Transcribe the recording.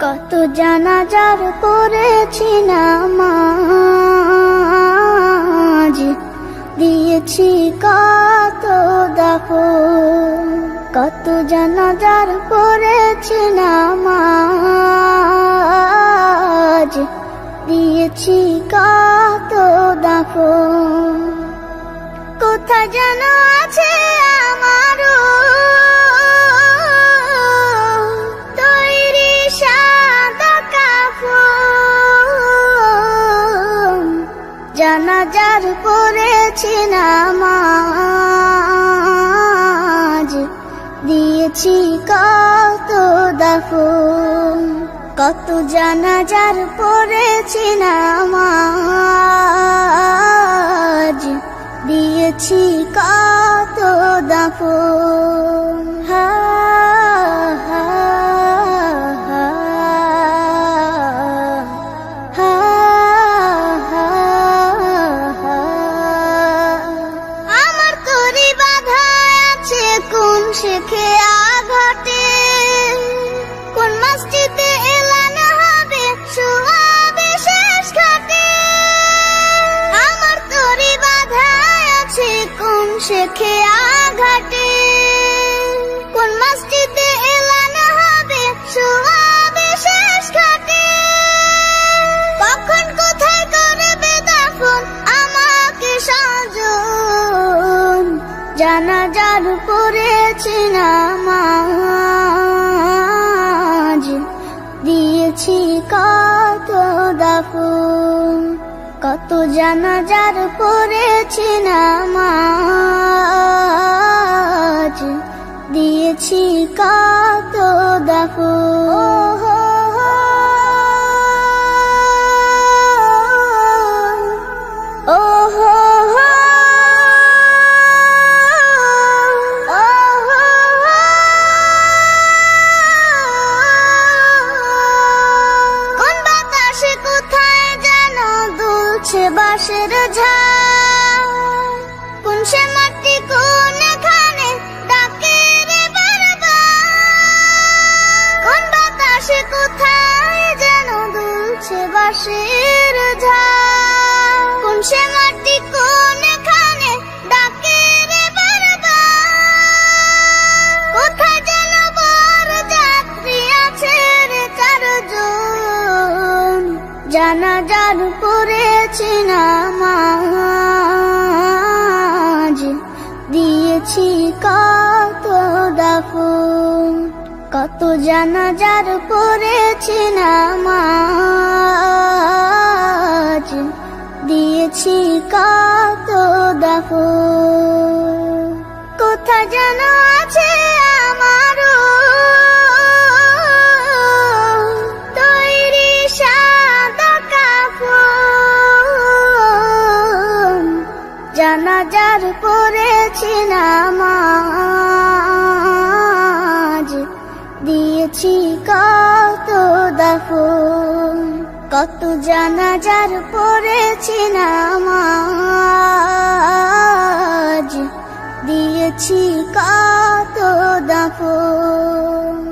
কত জানাজার পড়েছি নামাজ, দিয়েছি কত দাফন। কত জানাজার পড়েছি নামাজ, দিয়েছি কত দাফন। কোথায় যেন আছে আমারও তৈরি সাদা কাফন। জানাজার পড়েছি নামাজ, দিয়েছি কত দাফন। কত জানাজার পড়েছি নামাজ, দিয়েছি কত দাফন। আমার তরি বাধা আছে কোন শেখে আঘাটে, কোন মসজিদে এলান হবে শোয়াবে শেষ ঘাটে। আমার তরি বাধা আছে কোন শেখে আঘাটে, কোন মসজিদে এলান হবে শোয়াবে শেষ ঘাটে। কখন কোথায় করবে দাফন আমাকে সাজন। জানাজার পড়েছি নামাজ, দিয়েছি কত দাফন। কত জানাজার পড়েছি নামাজ, দিয়েছি কত দাফন। বাঁশের ঝাড় কোন সে মাটি কোনখানে ডাকে রে বারবার। কোন বাতাসে কোথায় যেন দুলছে বাঁশের ঝাড়, কোন সে মাটি কোনখানে ডাকে রে বারবার। কোথায় যেন বর যাত্রী আছে রে চারজন। জানাজার পড়েছি নামাজ, দিয়েছি কত দাফন। কত জানাজার পড়েছি নামাজ, দিয়েছি কত দাফন। কোথায় যেন আছে আমারও তৈরি সাদা কাফন। জানাজার পড়েছি নামাজ, দিয়েছি কত দাফন। কত জানাজার পড়েছি নামাজ, দিয়েছি কত দাফন।